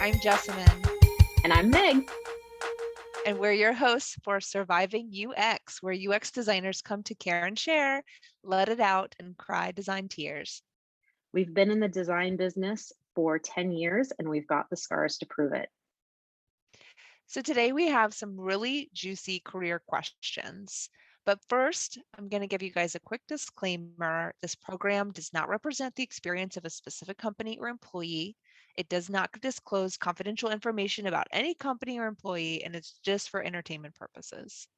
I'm Jessamyn, And I'm Meg. and we're your hosts for Surviving UX, where UX designers come to care and share, let it out, and cry design tears. We've been in the design business for 10 years and we've got the scars to prove it. So today we have some really juicy career questions. But first, I'm going to give you guys a quick disclaimer. This program does not represent the experience of a specific company or employee. It does not disclose confidential information about any company or employee, and it's just for entertainment purposes.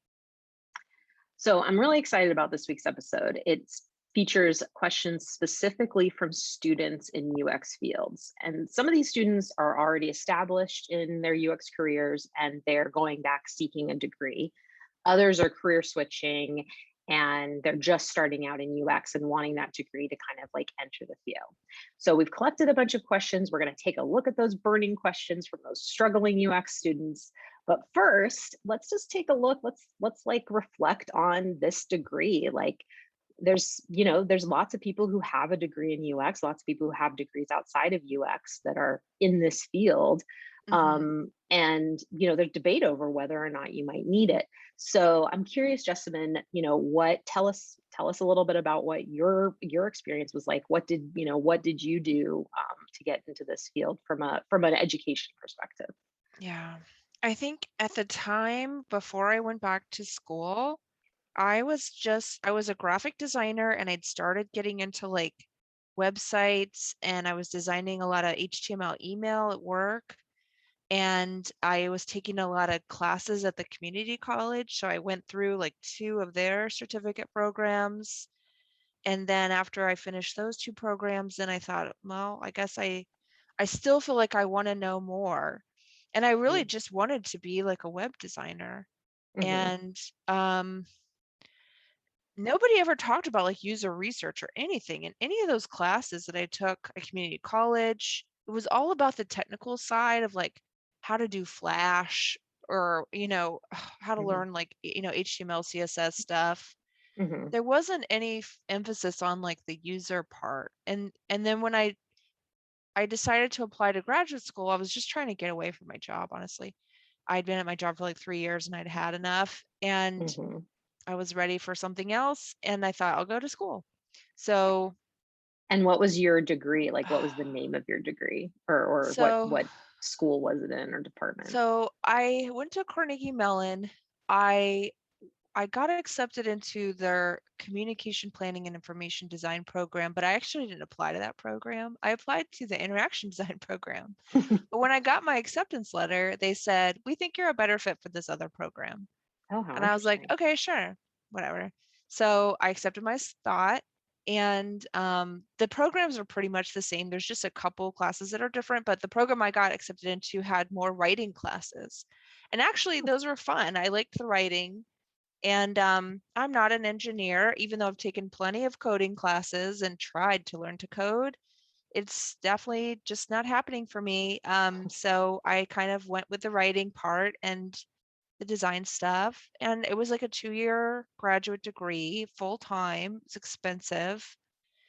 So I'm really excited about this week's episode. It features questions specifically from students in UX fields. And some of these students are already established in their UX careers and they're going back seeking a degree. Others are career switching and they're just starting out in UX and wanting that degree to kind of like enter the field. So we've collected a bunch of questions. We're going to take a look at those burning questions from those struggling UX students. But first, let's just take a look. Let's like reflect on this degree. Like there's lots of people who have a degree in UX, lots of people who have degrees outside of UX that are in this field. And there's debate over whether or not you might need it. So I'm curious, Jessamyn, tell us a little bit about what your experience was like. What did you do to get into this field from an education perspective? Yeah. I think at the time before I went back to school, I was a graphic designer and I'd started getting into like websites and I was designing a lot of HTML email at work. And I was taking a lot of classes at the community college. So I went through like 2 of their certificate programs. And then after I finished those 2 programs, then I thought, well, I guess I still feel like I want to know more. And I really just wanted to be like a web designer. Mm-hmm. And nobody ever talked about like user research or anything in any of those classes that I took at community college. It was all about the technical side of like how to do Flash or, how to Mm-hmm. learn like, HTML, CSS stuff. Mm-hmm. There wasn't any emphasis on like the user part. And then when I decided to apply to graduate school, I was just trying to get away from my job, honestly. I'd been at my job for like 3 years and I'd had enough. And Mm-hmm. I was ready for something else and I thought I'll go to school. So And what was your degree? Like, what was the name of your degree, or so what school was it in or department? so I went to Carnegie Mellon. I I got accepted into their communication planning and information design program, but I actually didn't apply to that program. I applied to the interaction design program. But when I got my acceptance letter, they said, "We think you're a better fit for this other program." Oh, how And I was like, interesting. okay, sure, whatever. So I accepted my spot. And the programs are pretty much the same. There's just a couple classes that are different, but the program I got accepted into had more writing classes. And actually, those were fun. I liked the writing. And I'm not an engineer, even though I've taken plenty of coding classes and tried to learn to code. It's definitely just not happening for me. So I kind of went with the writing part and the design stuff. And it was like a 2-year graduate degree, full time. It's expensive.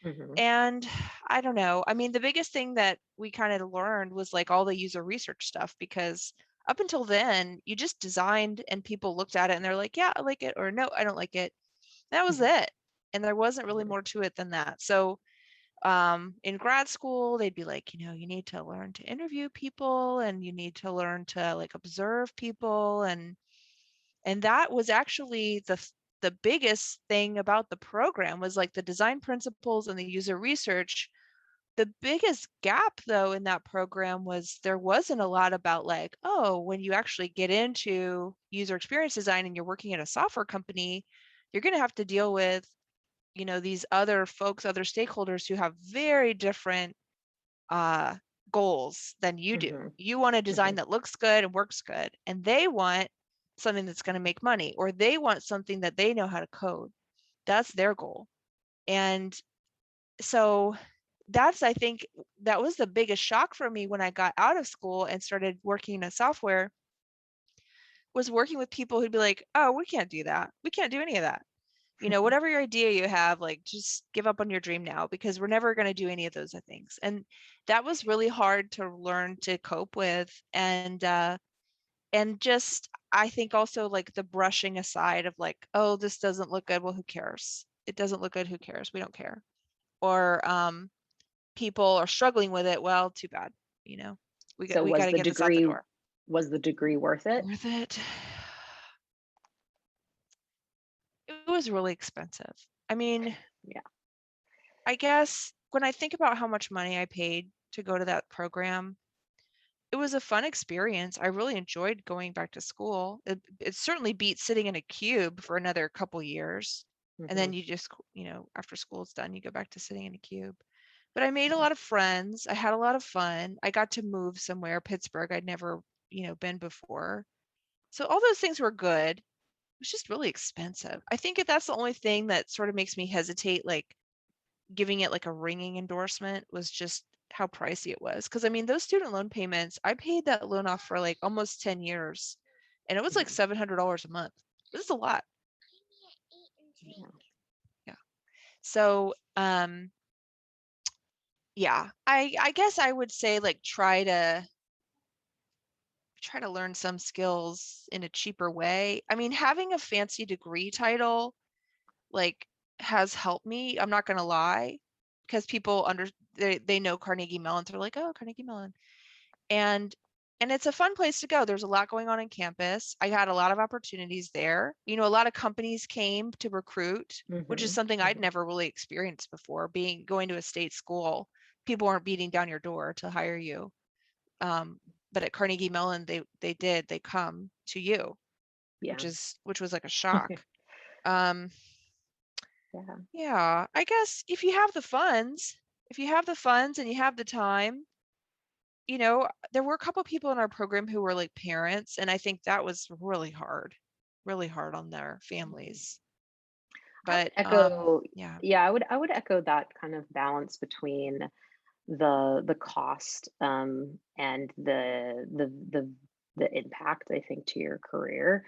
Hmm. And I don't know. I mean, the biggest thing that we kind of learned was like all the user research stuff, because up until then, you just designed and people looked at it and they're like, yeah, I like it, or no, I don't like it. That was Hmm. it. And there wasn't really more to it than that. So in grad school, they'd be like, you need to learn to interview people and you need to learn to like observe people, and that was actually the biggest thing about the program was like the design principles and the user research. The biggest gap though in that program was there wasn't a lot about like, oh, when you actually get into user experience design and you're working at a software company, you're going to have to deal with these other folks, other stakeholders who have very different uh goals than you do. Hmm. You want a Hmm. design that looks good and works good, and they want something that's going to make money, or they want something that they know how to code. That's their goal. And so that's, I think, that was the biggest shock for me when I got out of school and started working in software, was working with people who'd be like, oh, we can't do that. We can't do any of that. whatever your idea you have, like just give up on your dream now, because we're never going to do any of those things. And that was really hard to learn to cope with. And just, I think also like the brushing aside of like, oh, this doesn't look good. Well, who cares? It doesn't look good. Who cares? We don't care. Or people are struggling with it. Well, too bad. You know, So we got to get this out the door. was the degree worth it? Worth it. It was really expensive. I mean, Yeah. I guess when I think about how much money I paid to go to that program, it was a fun experience. I really enjoyed going back to school. It certainly beat sitting in a cube for another couple years. And Hmm. then you just, after school's done, you go back to sitting in a cube. But I made a Yeah. lot of friends. I had a lot of fun. I got to move somewhere, Pittsburgh. I'd never, been before. So all those things were good. It was just really expensive. I think that's the only thing that sort of makes me hesitate, like giving it like a ringing endorsement, was just how pricey it was. Because I mean, those student loan payments, I paid that loan off for like almost 10 years, and it was like Mhm. $700 a month. This is a lot. Yeah. Yeah. So, yeah, I guess I would say like try to learn some skills in a cheaper way. I mean, having a fancy degree title like has helped me. I'm not gonna lie, because people they know Carnegie Mellon. They're like, oh, Carnegie Mellon. and and it's a fun place to go. There's a lot going on in campus. I had a lot of opportunities there. A lot of companies came to recruit, which is Hmm. something I'd Hmm. never really experienced before. Going to a state school, people aren't beating down your door to hire you. um, but at Carnegie Mellon, they come to you, Yeah. which was like a shock. um, Yeah. yeah, I guess if you have the funds and you have the time, there were a couple people in our program who were like parents, and I think that was really hard on their families. I would But echo, yeah. yeah, I would echo that kind of balance between the cost, and the impact, I think, to your career.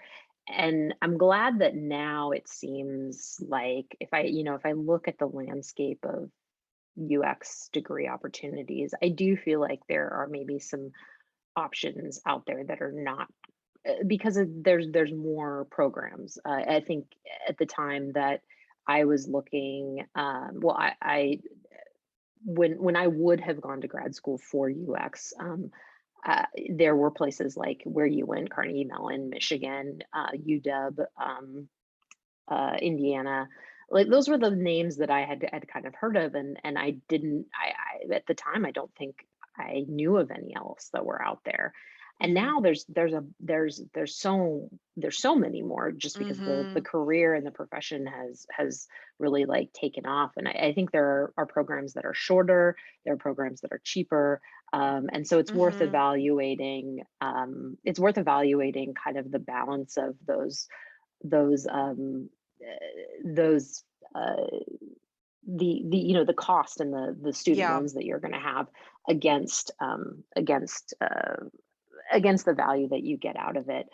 And I'm glad that now it seems like, if I look at the landscape of UX degree opportunities, I do feel like there are maybe some options out there that are not, because there's more programs. I think at the time that I was looking, well, I when I would have gone to grad school for UX, there were places like where you went, Carnegie Mellon, Michigan, UW, Indiana. Like those were the names that I had kind of heard of, and I didn't. I at the time I don't think I knew of any else that were out there. And Hmm. now there's so many more, just because the Hmm. career and the profession has really like taken off. And I think there are programs that are shorter, there are programs that are cheaper, and so it's worth Hmm. evaluating. It's worth evaluating kind of the balance of those those uh, the cost and the student Yeah. loans that you're going to have against against the value that you get out of it,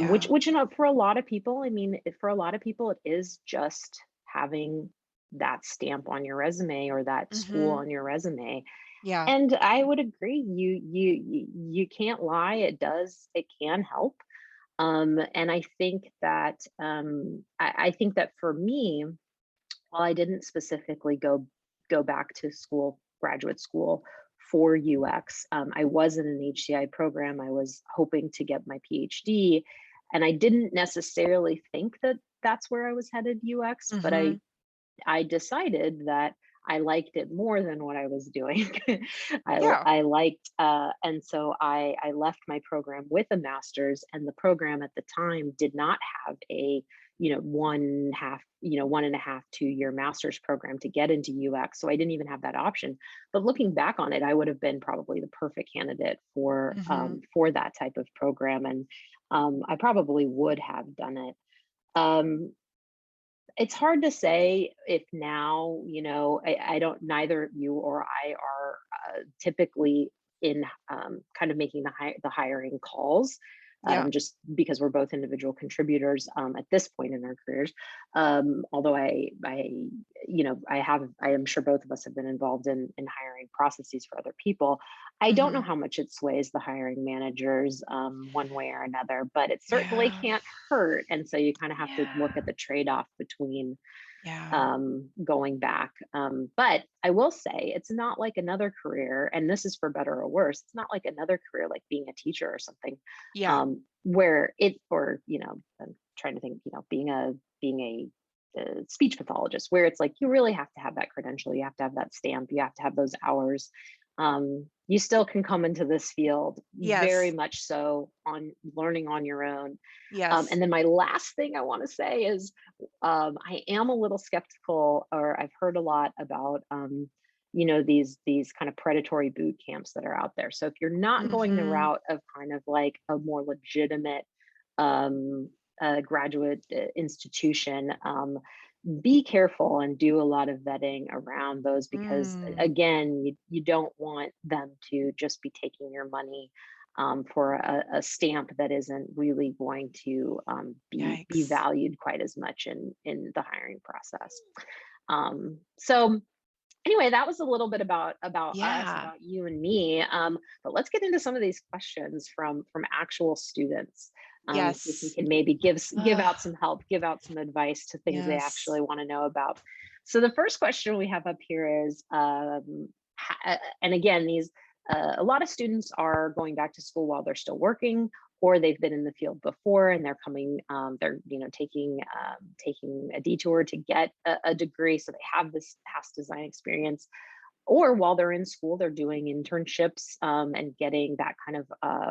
which Yeah. for a lot of people, I mean, for a lot of people it is just having that stamp on your resume or that school Hmm. on your resume. Yeah. And I would agree, you can't lie, it can help. And I think that for me, while I didn't specifically go back to school, graduate school for UX, I was in an HCI program. I was hoping to get my PhD, and I didn't necessarily think that that's where I was headed, UX, but Hmm. I decided that I liked it more than what I was doing. Yeah. I liked, and so I left my program with a master's, and the program at the time did not have a, 1.5, 2 year master's program to get into UX. So I didn't even have that option. But looking back on it, I would have been probably the perfect candidate Hmm. for that type of program, and I probably would have done it. Um, it's hard to say if now, I don't, neither you or I are typically in, kind of making the hiring calls. Yeah. just because we're both individual contributors at this point in our careers. Although I am sure both of us have been involved in hiring processes for other people. I don't know Hmm. how much it sways the hiring managers one way or another, but it certainly Yeah. can't hurt. And so you kind of have to Yeah. look at the trade-off between Yeah. going back. But I will say it's not like another career, and this is for better or worse. It's not like another career like being a teacher or something, Yeah. where it or I'm trying to think, being a speech pathologist, where it's like you really have to have that credential, you have to have that stamp, you have to have those hours. You still can come into this field very Yes. much so on learning on your own. And Yes. then my last thing I want to say is I am a little skeptical, or I've heard a lot about, these kind of predatory boot camps that are out there. So if you're not going the Hmm. route of kind of like a more legitimate graduate institution, be careful and do a lot of vetting around those, because Mm. again, you don't want them to just be taking your money for a stamp that isn't really going to be Yikes. valued quite as much in the hiring process. So anyway, that was a little bit about us, Yeah. about you and me. But let's get into some of these questions from actual students. See if we Yes. can maybe give Ugh. out some help, give out some advice to things they Yes. actually want to know about. So the first question we have up here is, and again, these a lot of students are going back to school while they're still working, or they've been in the field before and they're coming, they're taking a detour to get a degree, so they have this past design experience. Or while they're in school, they're doing internships and getting that kind of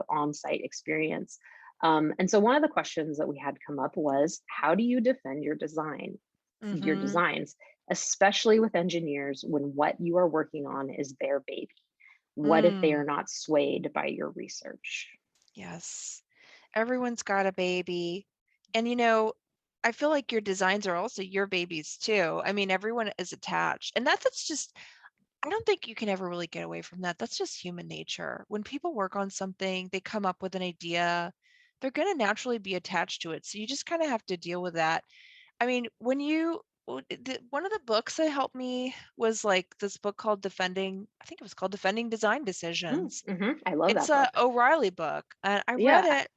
on-site experience. And so one of the questions that we had come up was, how do you defend your Hmm. designs, especially with engineers, when what you are working on is their baby? What if they Mm. are not swayed by your research? Yes. Everyone's got a baby. And I feel like your designs are also your babies too. I mean, everyone is attached. And that's just, I don't think you can ever really get away from that. That's just human nature. When people work on something, they come up with an idea, they're going to naturally be attached to it. So you just kind of have to deal with that. I mean, one of the books that helped me was like this book called I think it was called Defending Design Decisions. I love It's that a book. O'Reilly book, and I read Yeah. it,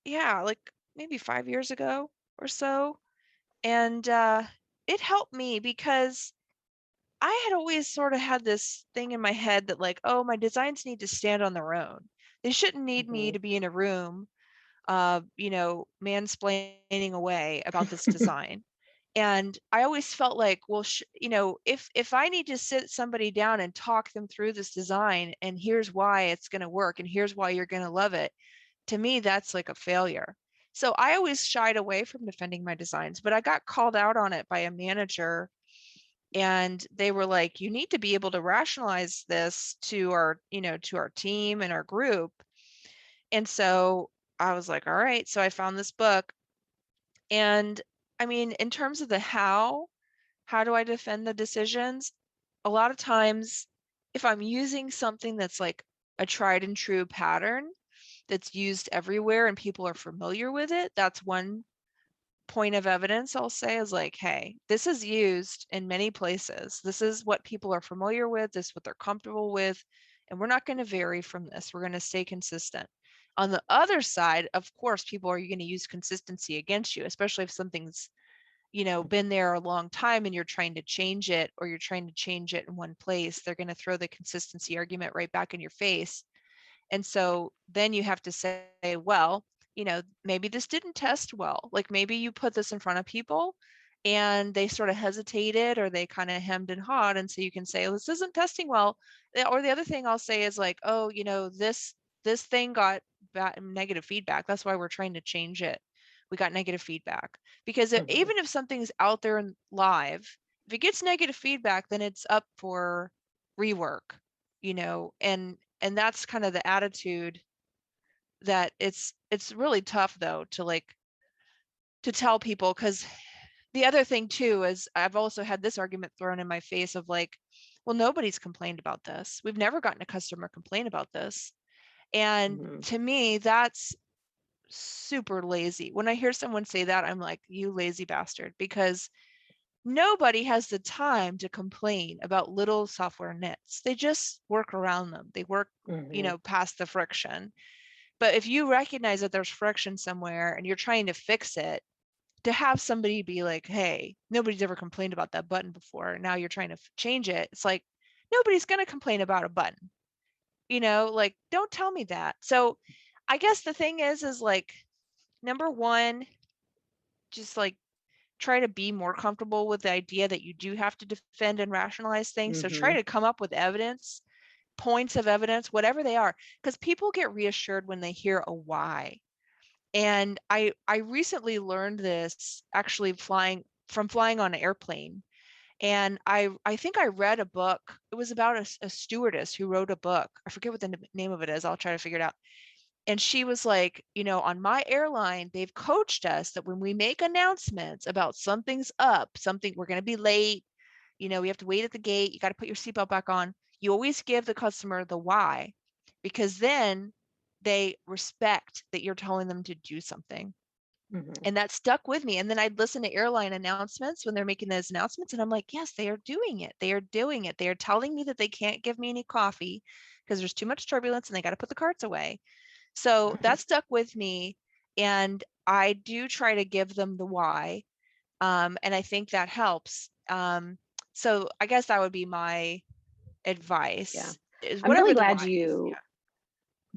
yeah, like maybe 5 years ago or so. And it helped me because I had always sort of had this thing in my head that, like, oh, my designs need to stand on their own. They shouldn't need me Mhm. to be in a room, mansplaining away about this design. And I always felt like, well, if I need to sit somebody down and talk them through this design, and here's why it's going to work, and here's why you're going to love it, to me, that's like a failure. So I always shied away from defending my designs, but I got called out on it by a manager, and they were like, you need to be able to rationalize this to our team and our group. And so I was like, all right. So I found this book. And I mean, in terms of the how do I defend the decisions? A lot of times, if I'm using something that's like a tried and true pattern that's used everywhere and people are familiar with it, that's one point of evidence I'll say is like, hey, this is used in many places. This is what people are familiar with, this is what they're comfortable with, and we're not going to vary from this. We're going to stay consistent. On the other side, of course, people are going to use consistency against you, especially if something's been there a long time and you're trying to change it, or you're trying to change it in one place. They're going to throw the consistency argument right back in your face. And so then you have to say, well, maybe this didn't test well. Like maybe you put this in front of people and they sort of hesitated, or they kind of hemmed and hawed. And so you can say, this isn't testing well. Or the other thing I'll say is like, oh, this thing got negative feedback. That's why we're trying to change it. We got negative feedback. Because Mhm. even if something's out there and live, if it gets negative feedback, then it's up for rework, and that's kind of the attitude that it's really tough though to tell people. Because the other thing too is I've also had this argument thrown in my face of like, well, nobody's complained about this. We've never gotten a customer complain about this. And Mhm. to me, that's super lazy. When I hear someone say that, I'm like, you lazy bastard, because nobody has the time to complain about little software nits. They just work around them. They work, Hmm. past the friction. But if you recognize that there's friction somewhere and you're trying to fix it, to have somebody be like, hey, nobody's ever complained about that button before. Now you're trying to change it. It's like, nobody's going to complain about a button, like, don't tell me that. So I guess the thing is like, number one, just like try to be more comfortable with the idea that you do have to defend and rationalize things. So try Hmm. to come up with evidence, points of evidence, whatever they are, because people get reassured when they hear a why. And I recently learned this actually flying on an airplane. And I think I read a book. It was about a stewardess who wrote a book. I forget what the name of it is. I'll try to figure it out. And she was like, on my airline, they've coached us that when we make announcements about something's up, something we're going to be late, we have to wait at the gate, you got to put your seatbelt back on. You always give the customer the why, because then they respect that you're telling them to do something. Hmm. And that stuck with me. And then I'd listen to airline announcements when they're making those announcements. And I'm like, yes, they are doing it. They are doing it. They are telling me that they can't give me any coffee because there's too much turbulence and they got to put the carts away. So that stuck with me. And I do try to give them the why. And I think that helps. So I guess that would be my Yeah. advice, is I'm really whatever the glad why is. you Yeah.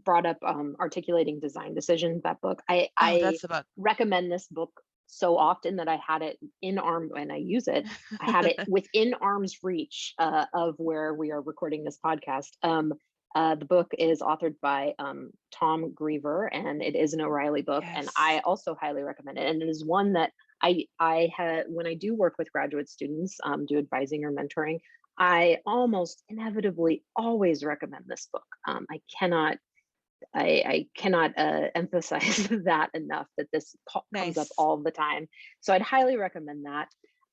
brought up Articulating Design Decisions, that book. I, Oh, I that's the book. recommend this book so often that I had it in arm when I use it. I had it within arm's reach of where we are recording this podcast. The book is authored by Tom Griever, and it is an O'Reilly book. And I Yes. also highly recommend it. And it is one that I had when I do work with graduate students, do advising or mentoring. I almost inevitably always recommend this book. I cannot emphasize that enough, that this comes up Nice. all the time. So I'd highly recommend that.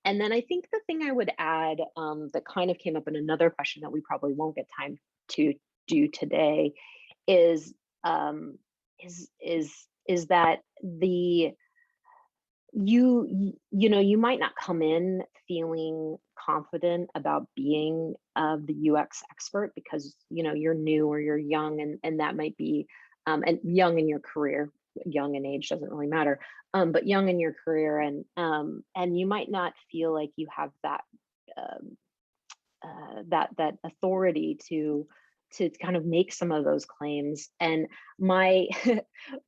And then I think the thing I would add, that kind of came up in another question that we probably won't get time to do today is um, is that you might not come in feeling confident about being the UX expert because you're new or you're young, and that might be and young in your career. Young in age doesn't really matter, but young in your career, and you might not feel like you have um, that authority to kind of make some of those claims. And my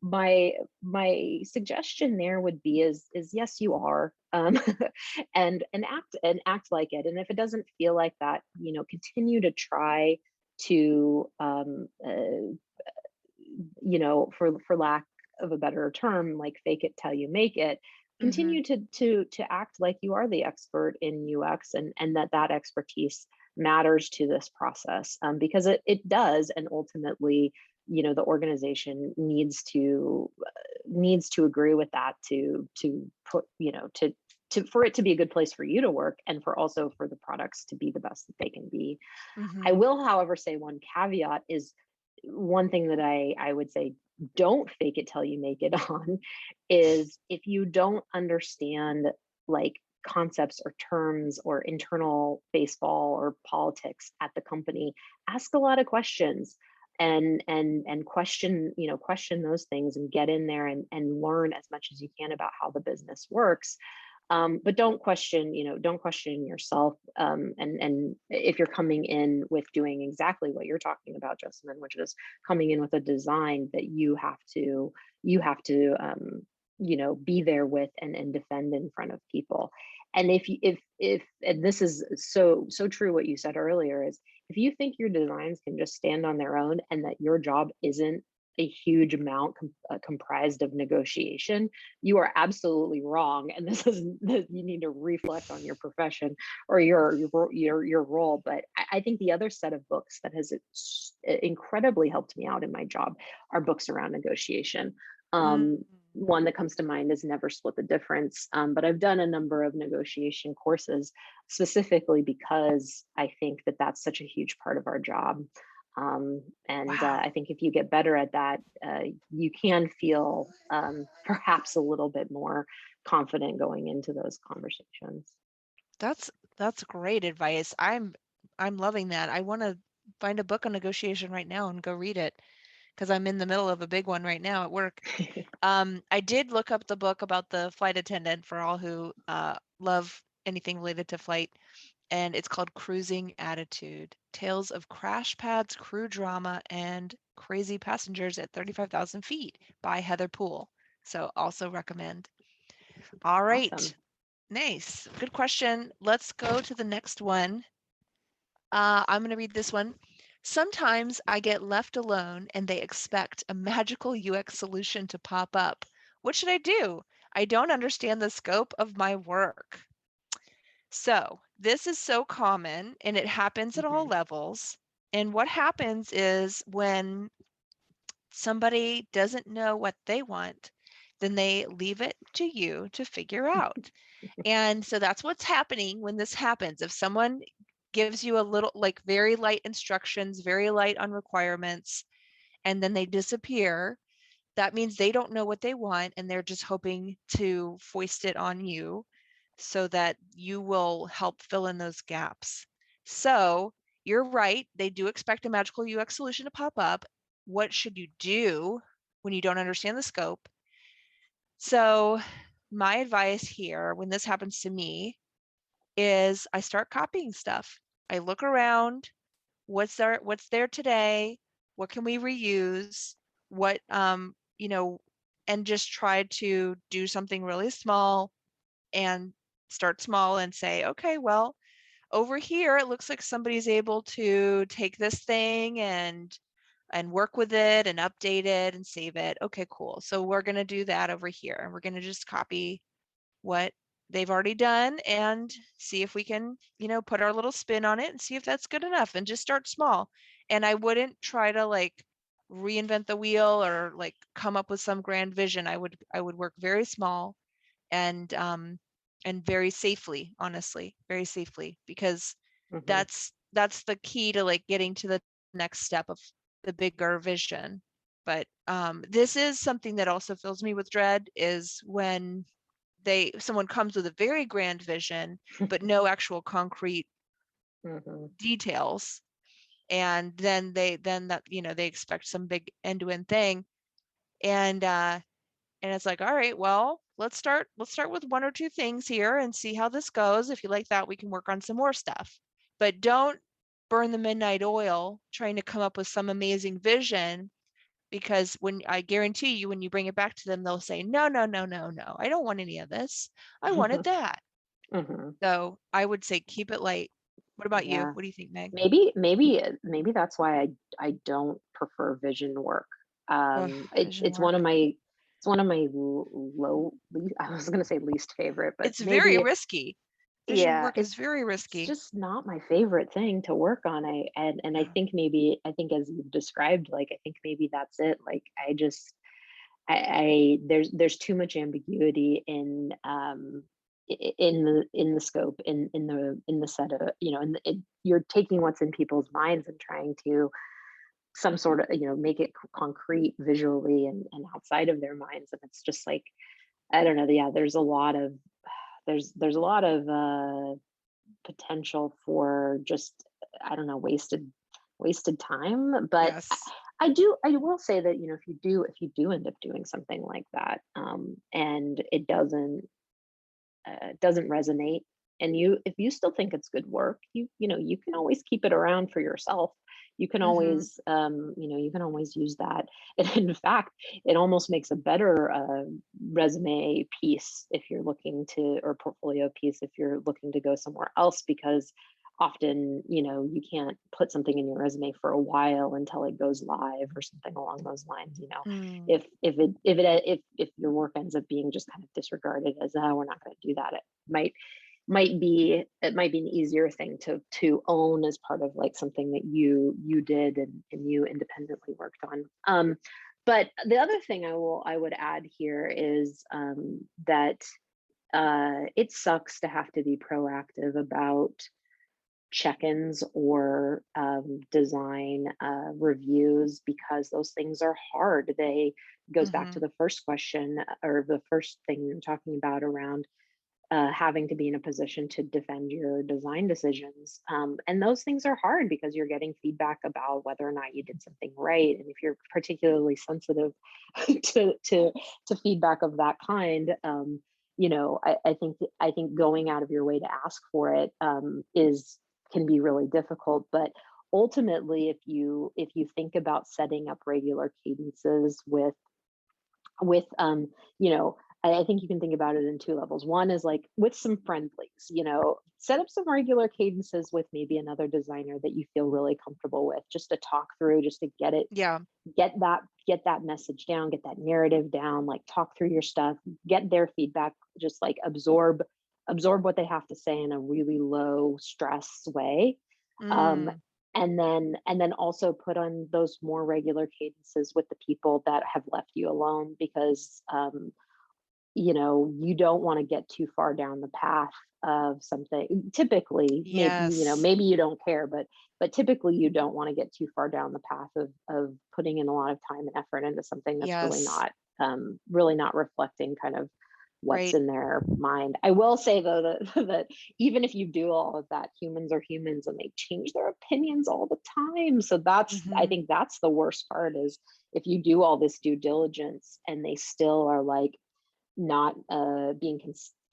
my suggestion there would be is yes, you are, and act like it. And if it doesn't feel like that, continue to try to for lack of a better term, like fake it till you make it. Mm-hmm. Continue to act like you are the expert in UX, and that expertise matters to this process, because it does. And ultimately, the organization needs to agree with that to put to for it to be a good place for you to work, and for also for the products to be the best that they can be. I Mm-hmm. will, however, say one caveat is one thing that I would say, don't fake it till you make it on, is if you don't understand like concepts or terms or internal baseball or politics at the company, ask a lot of questions, and question those things, and get in there and learn as much as you can about how the business works. But don't question yourself. And if you're coming in with doing exactly what you're talking about, Jessamyn, which is coming in with a design that you have to be there with and defend in front of people. And if and this is so true what you said earlier, is if you think your designs can just stand on their own and that your job isn't a huge amount comprised of negotiation, you are absolutely wrong. And this is you need to reflect on your profession or your role. But I think the other set of books that has incredibly helped me out in my job are books around negotiation. Mm. One that comes to mind is Never Split the Difference. But I've done a number of negotiation courses specifically because I think that that's such a huge part of our job. I Wow. think if you get better at that, you can feel perhaps a little bit more confident going into those conversations. That's that's great advice. I'm loving that. I want to find a book on negotiation right now and go read it because I'm in the middle of a big one right now at work. I did look up the book about the flight attendant for all who love anything related to flight, and it's called Cruising Attitude: Tales of Crash Pads, Crew Drama, and Crazy Passengers at 35,000 Feet by Heather Poole. So also recommend. All right. Awesome. Nice. Good question. Let's go to the next one. I'm going to read this one. Sometimes I get left alone and they expect a magical UX solution to pop up. What should I do? I don't understand the scope of my work. So, this is so common and it happens at all Hmm. levels. And what happens is when somebody doesn't know what they want, then they leave it to you to figure out. And so that's what's happening when this happens. If someone gives you a little, like very light instructions, very light on requirements, and then they disappear, that means they don't know what they want and they're just hoping to foist it on you so that you will help fill in those gaps. So you're right. They do expect a magical UX solution to pop up. What should you do when you don't understand the scope? So my advice here, when this happens to me, is I start copying stuff. I look around, what's there today, what can we reuse, what and just try to do something really small and start small and say, okay, well, over here it looks like somebody's able to take this thing and work with it and update it and save it. Okay, cool. So we're going to do that over here and we're going to just copy what they've already done and see if we can, put our little spin on it and see if that's good enough and just start small. And I wouldn't try to like reinvent the wheel or like come up with some grand vision. I would work very small and very safely, honestly, very safely, because Hmm. that's the key to like getting to the next step of the bigger vision. But this is something that also fills me with dread is when someone comes with a very grand vision but no actual concrete Hmm. details, and then that they expect some big end-to-end thing, and it's like, all right, well, let's start with one or two things here and see how this goes. If you like that, we can work on some more stuff, but don't burn the midnight oil trying to come up with some amazing vision, because when I guarantee you, when you bring it back to them, they'll say, no, no, no, no, no, I don't want any of this. I wanted that. Hmm. So I would say keep it light. What about you? Yeah. What do you think, Meg? Maybe that's why I don't prefer vision work. Ugh, It's vision work. it's one of my I was gonna say least favorite, but It's very maybe risky. Vision yeah, work is very it's risky. just not my favorite thing to work on. I Yeah. think I think as you've described, like I think maybe that's it. Like I there's too much ambiguity in the scope in the set of you're taking what's in people's minds and trying to some sort of make it concrete visually and outside of their minds, and it's just like I don't know, yeah, there's a lot of potential for just I don't know, wasted time. But Yes. I will say that if you do end up doing something like that, and it doesn't resonate, and if you still think it's good work, you can always keep it around for yourself. You can Mm-hmm. always you can always use that. And in fact, it almost makes a better resume piece if you're looking to, or portfolio piece if you're looking to go somewhere else, because often you can't put something in your resume for a while until it goes live or something along those lines. Mm. If your work ends up being just kind of disregarded as, oh, we're not going to do that, might it might be an easier thing to own as part of like something that you did and you independently worked on. But the other thing I would add here is that it sucks to have to be proactive about check-ins or design reviews, because those things are hard. They goes back to Mm-hmm. the first question, or the first thing you're talking about around having to be in a position to defend your design decisions. And those things are hard because you're getting feedback about whether or not you did something right. And if you're particularly sensitive to feedback of that kind, I think going out of your way to ask for it is can be really difficult. But ultimately, if you think about setting up regular cadences with I think you can think about it in two levels. One is like with some friendlies, set up some regular cadences with maybe another designer that you feel really comfortable with, just to talk through, just to Yeah. get that message down, get that narrative down, like talk through your stuff, get their feedback, just like absorb what they have to say in a really low stress way. um, Mm. and then also put on those more regular cadences with the people that have left you alone, because you don't want to get too far down the path of something. Typically, Yes. maybe you don't care, but typically you don't want to get too far down the path of putting in a lot of time and effort into something that's Yes. really not reflecting kind of what's Right. in their mind. I will say though that that even if you do all of that, humans are humans and they change their opinions all the time. So I Mm-hmm. think that's the worst part, is if you do all this due diligence and they still are like not being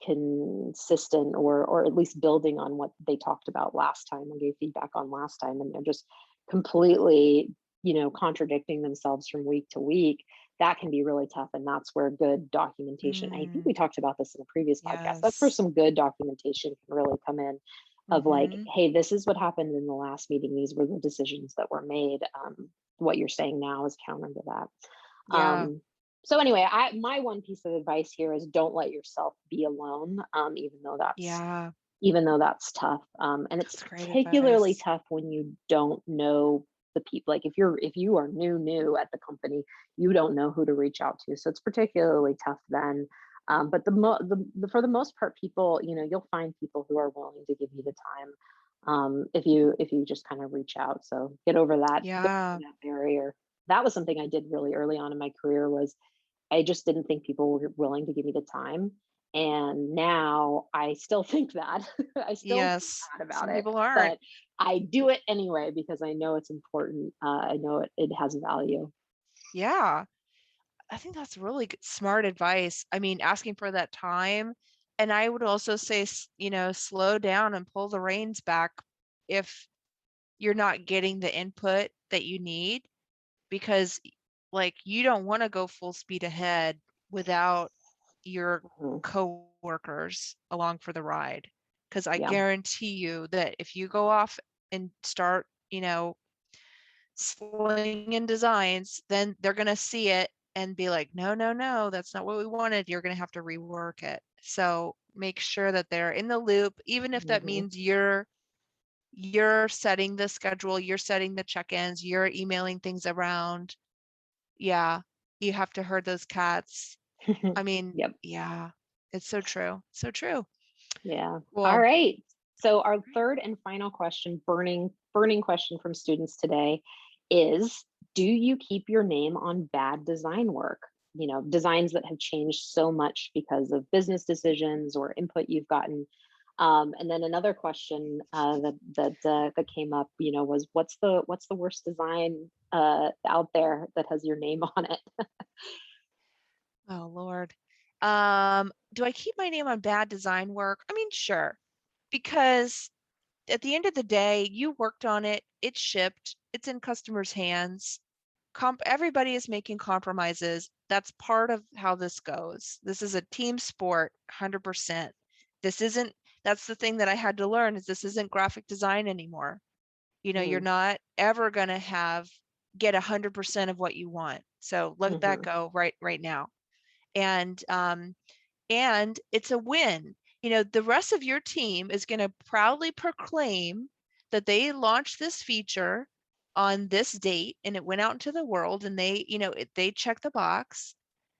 consistent, or at least building on what they talked about last time and gave feedback on last time, and they're just completely contradicting themselves from week to week. That can be really tough, and that's where good documentation, I think Mm. we talked about this in a previous podcast, that's where Yes. some good documentation can really come in, of like, Mm-hmm. hey, this is what happened in the last meeting, these were the decisions that were made. What you're saying now is counter to that. Yeah. So anyway, my one piece of advice here is don't let yourself be alone, Yeah. even though that's tough. And it's That's great particularly advice. tough when you don't know the people. Like if you are new at the company, you don't know who to reach out to. So it's particularly tough then. But for the most part, people, you'll find people who are willing to give you the time, if you just kind of reach out. So Yeah. that barrier. That was something I did really early on in my career, was I just didn't think people were willing to give me the time. And now I still think that. I still feel Yes. bad about Some it, people aren't. but I do it anyway because I know it's important. I know it has value. Yeah. I think that's really good, smart advice. I mean, asking for that time. And I would also say, slow down and pull the reins back if you're not getting the input that you need, because like you don't want to go full speed ahead without your Mhm. coworkers along for the ride. Because I Yeah. guarantee you that if you go off and start, slinging designs, then they're going to see it and be like, no, no, no, that's not what we wanted. You're going to have to rework it. So make sure that they're in the loop, even if that Hmm. means you're setting the schedule, you're setting the check-ins, you're emailing things around. Yeah, you have to herd those cats. I mean, Yep. yeah, it's so true. So true. Yeah. All Well, right. So our third and final question, burning question from students today is, do you keep your name on bad design work? Designs that have changed so much because of business decisions or input you've gotten. And then another question that came up, was what's the worst design out there that has your name on it? oh Lord. Do I keep my name on bad design work? I mean, sure, because at the end of the day, you worked on it, it's shipped, it's in customers' hands. Everybody is making compromises. That's part of how this goes. This is a team sport, 100%. This isn't, that's the thing that I had to learn, is this isn't graphic design anymore. You're Mm-hmm. not ever going to get 100% of what you want. So let that Mm-hmm. go right now. And it's a win. The rest of your team is going to proudly proclaim that they launched this feature on this date and it went out into the world, and they check the box.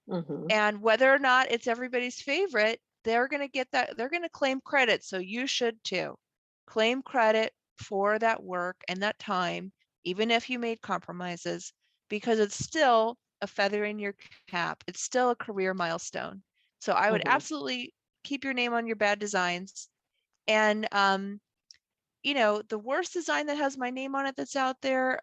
Mm-hmm. And whether or not it's everybody's favorite, they're going to get that, they're going to claim credit. So you should too. Claim credit, for that work and that time, even if you made compromises, because it's still a feather in your cap. It's still a career milestone. So I would Mhm. absolutely keep your name on your bad designs. And you know, the worst design that has my name on it that's out there,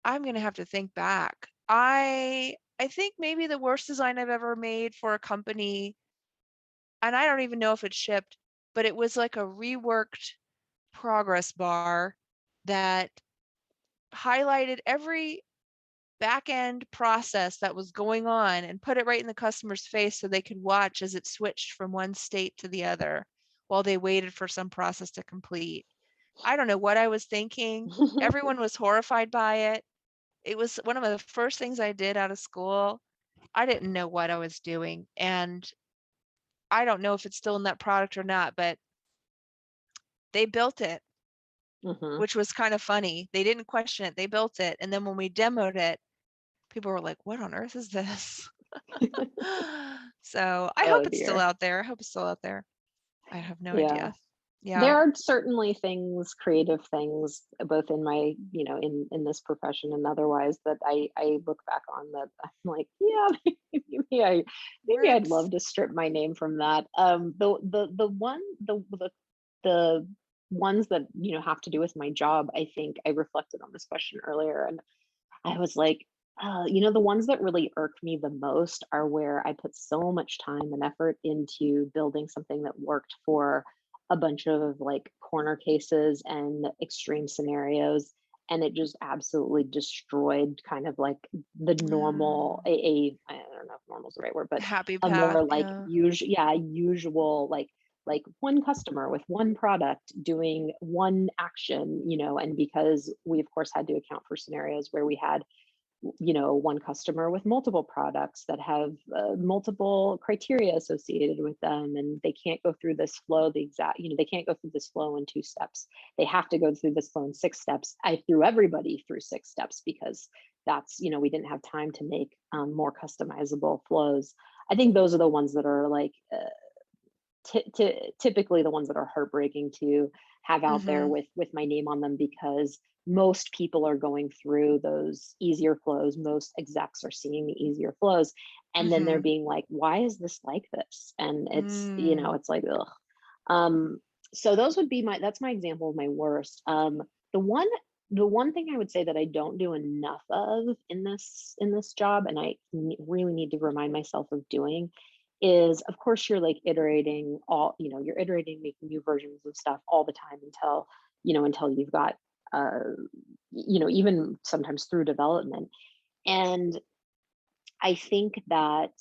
I'm gonna have to think back. I think maybe the worst design I've ever made for a company, and I don't even know if it shipped, but it was like a reworked progress bar that highlighted every back end process that was going on and put it right in the customer's face so they could watch as it switched from one state to the other while they waited for some process to complete. I don't know what I was thinking. Everyone was horrified by it. It was one of the first things I did out of school. I didn't know what I was doing. And I don't know if it's still in that product or not, but they built it, Mhm. which was kind of funny. They didn't question it. They built it. And then when we demoed it, people were like, what on earth is this? So I hope Oh it's still dear. out there. I hope it's still out there. I have no Yeah. idea. Yeah. There are certainly things, creative things, both in my, in this profession and otherwise, that I look back on that I'm like, yeah, maybe I'd Works. love to strip my name from that. The ones that have to do with my job, I think I reflected on this question earlier, and I was like, the ones that really irk me the most are where I put so much time and effort into building something that worked for a bunch of like corner cases and extreme scenarios. And it just absolutely destroyed kind of like the normal, Mm, I don't know if normal is the right word, but happy a path. more like Yeah. usual, like one customer with one product doing one action, and because we of course had to account for scenarios where we had one customer with multiple products that have multiple criteria associated with them, and they can't go through this flow the exact, they can't go through this flow in 2 steps. They have to go through this flow in 6 steps. I threw everybody through 6 steps because that's, we didn't have time to make more customizable flows. I think those are the ones that are like typically the ones that are heartbreaking to have out there Mm-hmm. with my name on them, because most people are going through those easier flows. Most execs are seeing the easier flows, and then they're Mm-hmm. being like, why is this like this? And it's, Mm, it's like, ugh. um so those would be that's my example of my worst. The one the one thing I would say that I don't do enough of in this job, and I really need to remind myself of doing, is of course you're like iterating you're iterating, making new versions of stuff all the time until you've got uh even sometimes through development. And I think that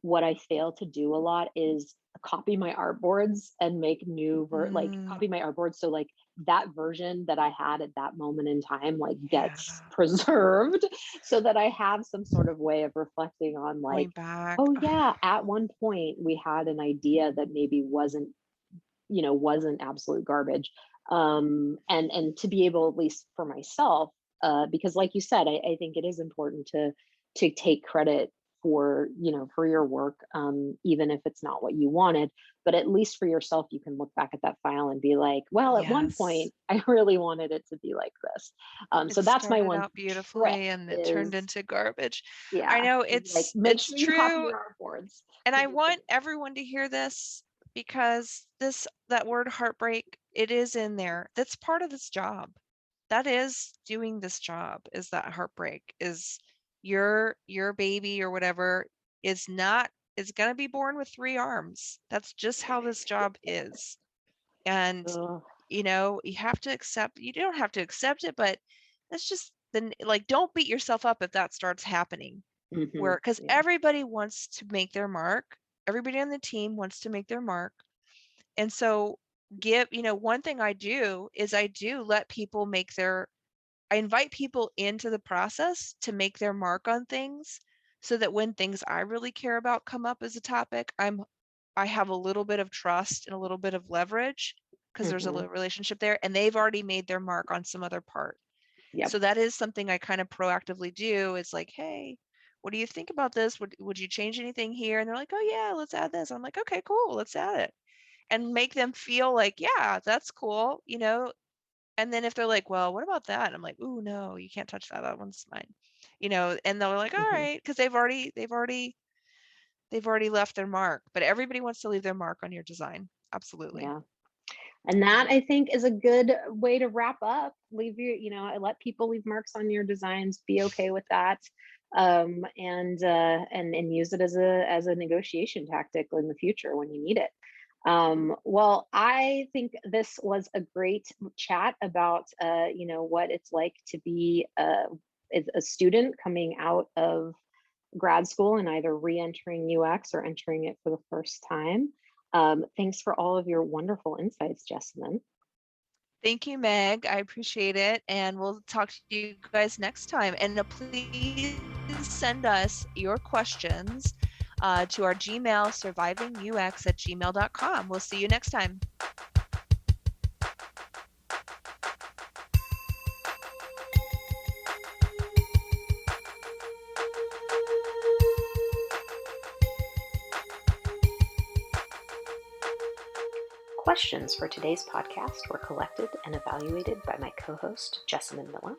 what I fail to do a lot is copy my artboards and make like mm, copy my artboards, so like that version that I had at that moment in time like yeah. gets preserved, so that I have some sort of way of reflecting on like, Going back. oh Ugh. yeah, at one point we had an idea that maybe wasn't absolute garbage. And to be able, at least for myself, because like you said, I think it is important to take credit for your work, even if it's not what you wanted. But at least for yourself, you can look back at that file and be like, well, at one Yes. point I really wanted it to be like this. It So that's my started one out trick beautifully and it turned is, into garbage. I yeah, know is like make it's sure you copy true, your artboards and to I your want face. everyone to hear this because that word heartbreak, it is in there. That's part of this job. That is doing this job, is that heartbreak, is your baby or whatever is not is going to be born with three arms. That's just how this job is. And Ugh. you have to accept, you don't have to accept it, but that's just then, like, don't beat yourself up if that starts happening, where because Yeah. everybody wants to make their mark. Everybody on the team wants to make their mark. And so one thing I do is I do let people I invite people into the process to make their mark on things, so that when things I really care about come up as a topic, I have a little bit of trust and a little bit of leverage because there's a Hmm. little relationship there and they've already made their mark on some other part. Yep. So that is something I kind of proactively do, is like, hey, what do you think about this? Would you change anything here? And they're like, oh yeah, let's add this. I'm like, okay, cool, let's add it. and make them feel like, yeah, that's cool, you know. And then if they're like, well, what about that? I'm like, ooh, no, you can't touch that. That one's mine, you know. And they're like, all Mhm. right, because they've already left their mark. But everybody wants to leave their mark on your design. Absolutely. Yeah. And that, I think, is a good way to wrap up. Leave your, let people leave marks on your designs. Be okay with that, and use it as a negotiation tactic in the future when you need it. Well, I think this was a great chat about, what it's like to be a student coming out of grad school and either re-entering UX or entering it for the first time. Thanks for all of your wonderful insights, Jessamyn. Thank you, Meg. I appreciate it. And we'll talk to you guys next time. And please send us your questions to our Gmail, survivingux@gmail.com. We'll see you next time. Questions for today's podcast were collected and evaluated by my co-host, Jessamyn Miller.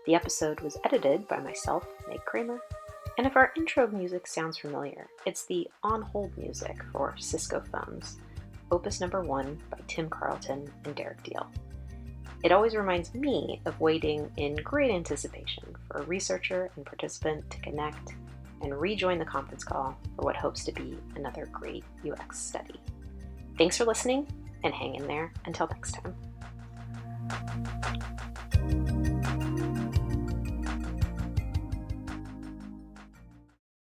The episode was edited by myself, Meg Kramer. And if our intro music sounds familiar, it's the on hold music for Cisco Phones, Opus Number 1 by Tim Carlton and Derek Deal. It always reminds me of waiting in great anticipation for a researcher and participant to connect and rejoin the conference call for what hopes to be another great UX study. Thanks for listening, and hang in there until next time.